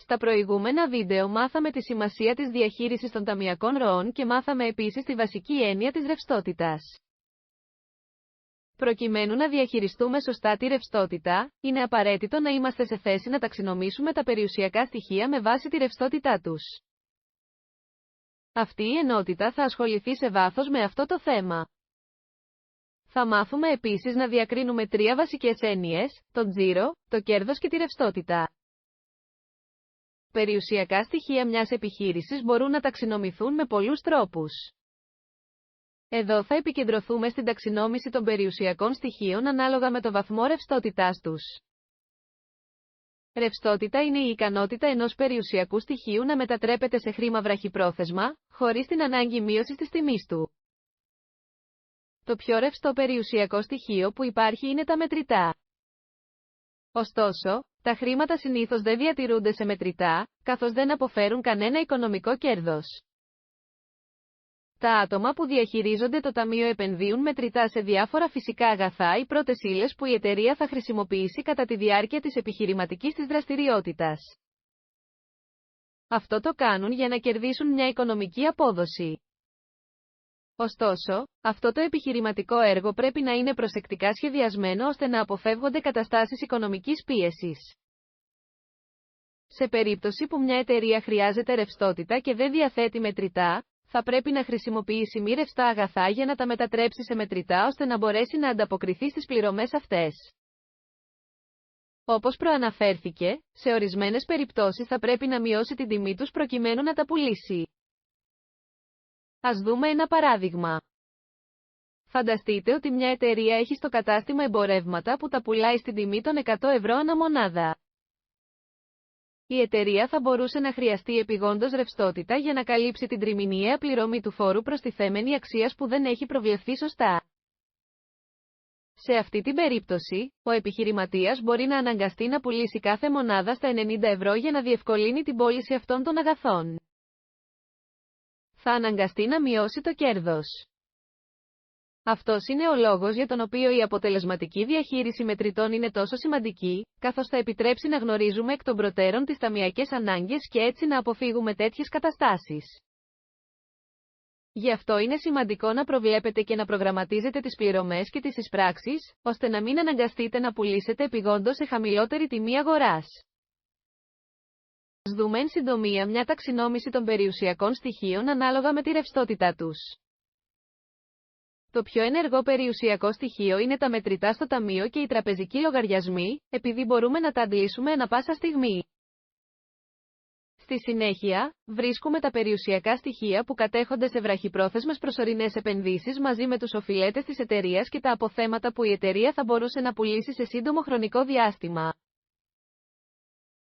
Στα προηγούμενα βίντεο μάθαμε τη σημασία της διαχείρισης των ταμειακών ροών και μάθαμε επίσης τη βασική έννοια της ρευστότητας. Προκειμένου να διαχειριστούμε σωστά τη ρευστότητα, είναι απαραίτητο να είμαστε σε θέση να ταξινομήσουμε τα περιουσιακά στοιχεία με βάση τη ρευστότητά τους. Αυτή η ενότητα θα ασχοληθεί σε βάθος με αυτό το θέμα. Θα μάθουμε επίσης να διακρίνουμε τρία βασικές έννοιες, τον τζίρο, το κέρδος και τη ρευστότητα. Περιουσιακά στοιχεία μιας επιχείρησης μπορούν να ταξινομηθούν με πολλούς τρόπους. Εδώ θα επικεντρωθούμε στην ταξινόμηση των περιουσιακών στοιχείων ανάλογα με το βαθμό ρευστότητάς τους. Ρευστότητα είναι η ικανότητα ενός περιουσιακού στοιχείου να μετατρέπεται σε χρήμα βραχυπρόθεσμα, χωρίς την ανάγκη μείωσης της τιμής του. Το πιο ρευστό περιουσιακό στοιχείο που υπάρχει είναι τα μετρητά. Ωστόσο, τα χρήματα συνήθως δεν διατηρούνται σε μετρητά, καθώς δεν αποφέρουν κανένα οικονομικό κέρδος. Τα άτομα που διαχειρίζονται το ταμείο επενδύουν μετρητά σε διάφορα φυσικά αγαθά ή πρώτες ύλες που η εταιρεία θα χρησιμοποιήσει κατά τη διάρκεια της επιχειρηματικής της δραστηριότητας. Αυτό το κάνουν για να κερδίσουν μια οικονομική απόδοση. Ωστόσο, αυτό το επιχειρηματικό έργο πρέπει να είναι προσεκτικά σχεδιασμένο ώστε να αποφεύγονται καταστάσεις οικονομικής πίεσης. Σε περίπτωση που μια εταιρεία χρειάζεται ρευστότητα και δεν διαθέτει μετρητά, θα πρέπει να χρησιμοποιήσει μη ρευστά αγαθά για να τα μετατρέψει σε μετρητά ώστε να μπορέσει να ανταποκριθεί στις πληρωμές αυτές. Όπως προαναφέρθηκε, σε ορισμένες περιπτώσεις θα πρέπει να μειώσει την τιμή τους προκειμένου να τα πουλήσει. Ας δούμε ένα παράδειγμα. Φανταστείτε ότι μια εταιρεία έχει στο κατάστημα εμπορεύματα που τα πουλάει στην τιμή των 100 ευρώ ανά μονάδα. Η εταιρεία θα μπορούσε να χρειαστεί επιγόντως ρευστότητα για να καλύψει την τριμηνιαία πληρωμή του φόρου προστιθέμενη αξίας που δεν έχει προβλεφθεί σωστά. Σε αυτή την περίπτωση, ο επιχειρηματίας μπορεί να αναγκαστεί να πουλήσει κάθε μονάδα στα 90 ευρώ για να διευκολύνει την πώληση αυτών των αγαθών. Θα αναγκαστεί να μειώσει το κέρδος. Αυτός είναι ο λόγος για τον οποίο η αποτελεσματική διαχείριση μετρητών είναι τόσο σημαντική, καθώς θα επιτρέψει να γνωρίζουμε εκ των προτέρων τις ταμειακές ανάγκες και έτσι να αποφύγουμε τέτοιες καταστάσεις. Γι' αυτό είναι σημαντικό να προβλέπετε και να προγραμματίζετε τις πληρωμές και τις εισπράξεις, ώστε να μην αναγκαστείτε να πουλήσετε επιγόντως σε χαμηλότερη τιμή αγοράς. Ας δούμε εν συντομία μια ταξινόμηση των περιουσιακών στοιχείων ανάλογα με τη ρευστότητά τους. Το πιο ενεργό περιουσιακό στοιχείο είναι τα μετρητά στο ταμείο και οι τραπεζικοί λογαριασμοί, επειδή μπορούμε να τα αντλήσουμε ανά πάσα στιγμή. Στη συνέχεια, βρίσκουμε τα περιουσιακά στοιχεία που κατέχονται σε βραχυπρόθεσμες προσωρινές επενδύσεις μαζί με τους οφειλέτες της εταιρείας και τα αποθέματα που η εταιρεία θα μπορούσε να πουλήσει σε σύντομο χρονικό διάστημα.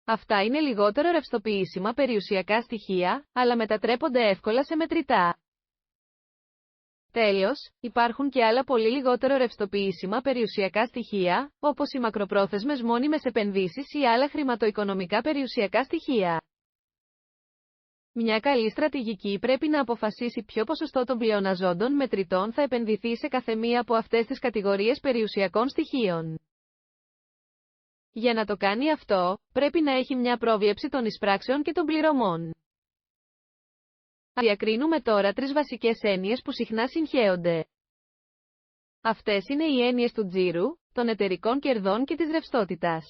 Αυτά είναι λιγότερο ρευστοποιήσιμα περιουσιακά στοιχεία, αλλά μετατρέπονται εύκολα σε μετρητά. Τέλος, υπάρχουν και άλλα πολύ λιγότερο ρευστοποιήσιμα περιουσιακά στοιχεία, όπως οι μακροπρόθεσμες μόνιμες επενδύσεις ή άλλα χρηματοοικονομικά περιουσιακά στοιχεία. Μια καλή στρατηγική πρέπει να αποφασίσει ποιο ποσοστό των πλεοναζόντων μετρητών θα επενδυθεί σε καθεμία από αυτές τις κατηγορίες περιουσιακών στοιχείων. Για να το κάνει αυτό, πρέπει να έχει μια πρόβλεψη των εισπράξεων και των πληρωμών. Διακρίνουμε τώρα τρεις βασικές έννοιες που συχνά συγχέονται. Αυτές είναι οι έννοιες του τζίρου, των εταιρικών κερδών και της ρευστότητας.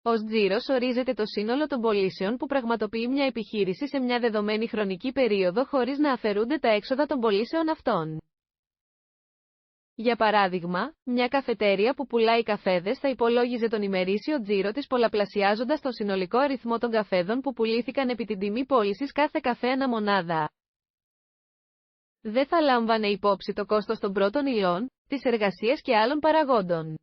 Ως τζίρος ορίζεται το σύνολο των πωλήσεων που πραγματοποιεί μια επιχείρηση σε μια δεδομένη χρονική περίοδο χωρίς να αφαιρούνται τα έξοδα των πωλήσεων αυτών. Για παράδειγμα, μια καφετέρια που πουλάει καφέδες θα υπολόγιζε τον ημερήσιο τζίρο της πολλαπλασιάζοντας τον συνολικό αριθμό των καφέδων που πουλήθηκαν επί την τιμή πώλησης κάθε καφέ ανά μονάδα. Δεν θα λάμβανε υπόψη το κόστος των πρώτων υλών, της εργασίας και άλλων παραγόντων.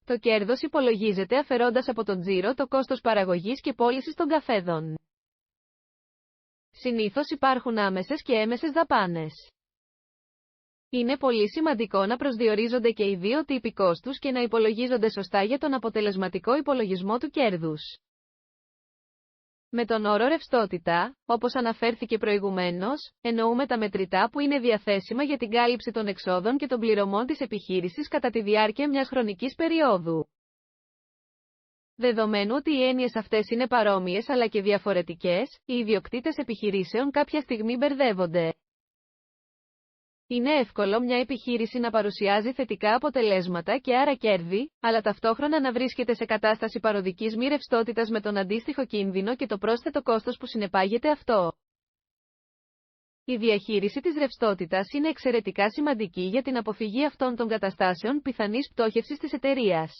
Το κέρδος υπολογίζεται αφαιρώντας από τον τζίρο το κόστος παραγωγής και πώλησης των καφέδων. Συνήθως υπάρχουν άμεσες και έμεσες δαπάνες. Είναι πολύ σημαντικό να προσδιορίζονται και οι δύο τύποι κόστους και να υπολογίζονται σωστά για τον αποτελεσματικό υπολογισμό του κέρδους. Με τον όρο ρευστότητα, όπως αναφέρθηκε προηγουμένως, εννοούμε τα μετρητά που είναι διαθέσιμα για την κάλυψη των εξόδων και των πληρωμών της επιχείρησης κατά τη διάρκεια μιας χρονικής περίοδου. Δεδομένου ότι οι έννοιες αυτές είναι παρόμοιες αλλά και διαφορετικές, οι ιδιοκτήτες επιχειρήσεων κάποια στιγμή μπερδεύονται. Είναι εύκολο μια επιχείρηση να παρουσιάζει θετικά αποτελέσματα και άρα κέρδη, αλλά ταυτόχρονα να βρίσκεται σε κατάσταση παροδικής μη ρευστότητας με τον αντίστοιχο κίνδυνο και το πρόσθετο κόστος που συνεπάγεται αυτό. Η διαχείριση της ρευστότητας είναι εξαιρετικά σημαντική για την αποφυγή αυτών των καταστάσεων πιθανής πτώχευσης της εταιρείας.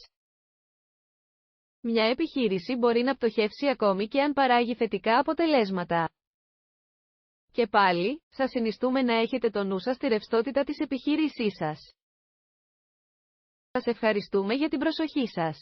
Μια επιχείρηση μπορεί να πτωχεύσει ακόμη και αν παράγει θετικά αποτελέσματα. Και πάλι, σας συνιστούμε να έχετε το νου σας στη ρευστότητα της επιχείρησής σας. Σας ευχαριστούμε για την προσοχή σας.